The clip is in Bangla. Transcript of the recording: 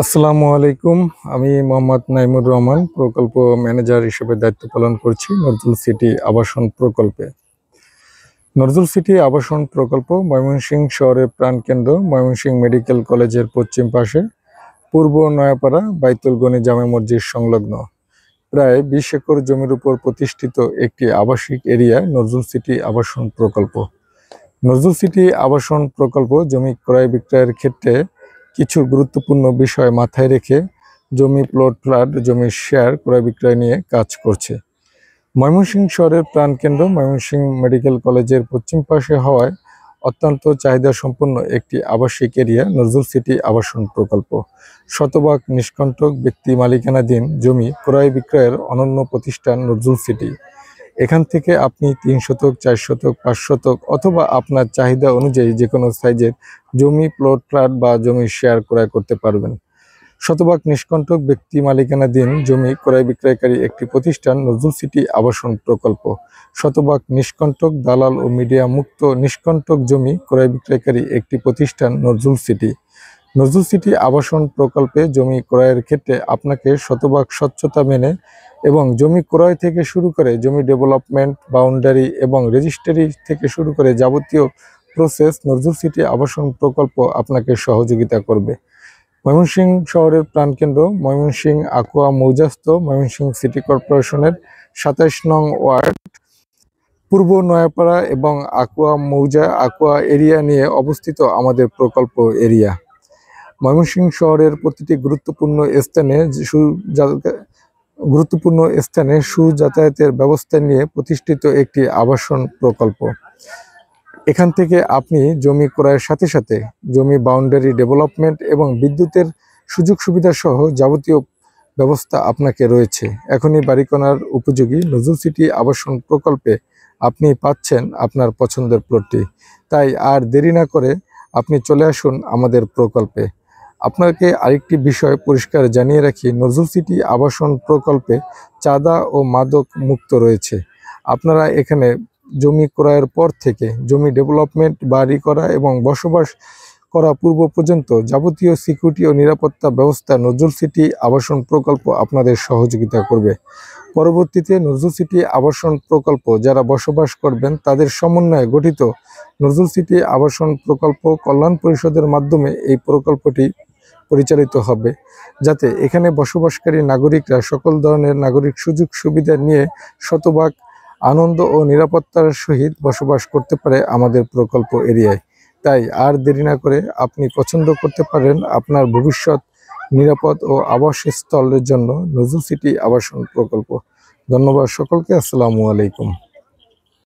আসসালামু আলাইকুম। আমি মোহাম্মদ নাইমুর রহমান, প্রকল্প ম্যানেজার হিসেবে দায়িত্ব পালন করছি নজরুল সিটি আবাসন প্রকল্পে। নজরুল সিটি আবাসন প্রকল্প ময়মনসিংহ শহরের প্রাণকেন্দ্র ময়মনসিংহ মেডিকেল কলেজের পশ্চিম পাশে পূর্ব নয়াপাড়া বাইতুল গনি জামে মসজিদ সংলগ্ন প্রায় 20 একর জমির উপর প্রতিষ্ঠিত একটি আবাসিক এরিয়া নজরুল সিটি আবাসন প্রকল্প। নজরুল সিটি আবাসন প্রকল্প জমি ক্রয় বিক্রয়ের ক্ষেত্রে কিছু গুরুত্বপূর্ণ বিষয় মাথায় রেখে জমি, প্লট, ফ্ল্যাট, জমির শেয়ার ক্রয় বিক্রয় নিয়ে কাজ করছে। ময়মনসিংহ শহরের প্রাণকেন্দ্র ময়মনসিংহ মেডিকেল কলেজের পশ্চিম পাশে হওয়ায় অত্যন্ত চাহিদা সম্পন্ন একটি আবাসিক এরিয়া নজরুল সিটি আবাসন প্রকল্প। শতভাগ নিষ্কণ্টক ব্যক্তি মালিকানাধীন জমি ক্রয় বিক্রয়ের অনন্য প্রতিষ্ঠান নজরুল সিটি। এখান থেকে আপনি 3 শতক, 4 শতক, 5 শতক অথবা আপনার চাহিদা অনুযায়ী যে কোনো সাইজের জমি, প্লট, ফ্ল্যাট বা জমির শেয়ার ক্রয় করতে পারবেন। শতভাগ নিষ্কণ্টক ব্যক্তি মালিকানাধীন জমি ক্রয় বিক্রয়কারী একটি প্রতিষ্ঠান নজরুল সিটি আবাসন প্রকল্প। শতভাগ নিষ্কণ্টক, দালাল ও মিডিয়া মুক্ত নিষ্কণ্টক জমি ক্রয় বিক্রয়কারী একটি প্রতিষ্ঠান নজরুল সিটি। নজরুল সিটি আবাসন প্রকল্পে জমি ক্রয়ের ক্ষেত্রে আপনাকে শতভাগ স্বচ্ছতা মেনে এবং জমি ক্রয় থেকে শুরু করে জমি ডেভেলপমেন্ট, বাউন্ডারি এবং রেজিস্ট্রি থেকে শুরু করে যাবতীয় প্রসেস নজরুল সিটি আবাসন প্রকল্প আপনাকে সহযোগিতা করবে। ময়মনসিংহ শহরের প্রাণকেন্দ্র ময়মনসিংহ আকুয়া মৌজাস্থ ময়মনসিংহ সিটি কর্পোরেশনের 27 নং ওয়ার্ড পূর্ব নয়াপাড়া এবং আকুয়া মৌজা আকুয়া এরিয়া নিয়ে অবস্থিত আমাদের প্রকল্প এরিয়া। ময়মনসিংহ শহরের প্রতিটি গুরুত্বপূর্ণ স্থানে সুযাতায়াতের ব্যবস্থা নিয়ে প্রতিষ্ঠিত একটি আবাসন প্রকল্প। এখান থেকে আপনি জমি ক্রয়ের সাথে সাথে জমি বাউন্ডারি ডেভেলপমেন্ট এবং বিদ্যুতের সুযোগ সুবিধা সহ যাবতীয় ব্যবস্থা আপনাকে রয়েছে। এখনই বাড়ি কেনার উপযোগী নজরুল সিটি আবাসন প্রকল্পে আপনি পাচ্ছেন আপনার পছন্দের প্লটটি। তাই আর দেরি না করে আপনি চলে আসুন আমাদের প্রকল্পে। আপনাকে আরেকটি বিষয় পরিষ্কার জানিয়ে রাখি, নজরুল সিটি আবাসন প্রকল্পে চাঁদা ও মাদক মুক্ত রয়েছে। আপনারা এখানে জমি ক্রয়ের পর থেকে জমি ডেভেলপমেন্ট, বাড়ি করা এবং বসবাস করা পূর্ব পর্যন্ত যাবতীয় সিকিউরিটি ও নিরাপত্তা ব্যবস্থা নজরুল সিটি আবাসন প্রকল্প আপনাদের সহযোগিতা করবে। পরবর্তীতে নজরুল সিটি আবাসন প্রকল্প যারা বসবাস করবেন তাদের সমন্বয়ে গঠিত নজরুল সিটি আবাসন প্রকল্প কল্যাণ পরিষদের মাধ্যমে এই প্রকল্পটি পরিচালিত হবে, যাতে এখানে বসবাসকারী নাগরিকরা সকল ধরনের নাগরিক সুযোগ সুবিধা নিয়ে শতভাগ আনন্দ ও নিরাপত্তার সহিত বসবাস করতে পারে আমাদের প্রকল্প এরিয়ায়। তাই আর দেরি না করে আপনি পছন্দ করতে পারেন আপনার ভবিষ্যৎ নিরাপদ ও আবাসস্থলের জন্য নজরুল সিটি আবাসন প্রকল্প। ধন্যবাদ সকলকে। আসসালামু আলাইকুম।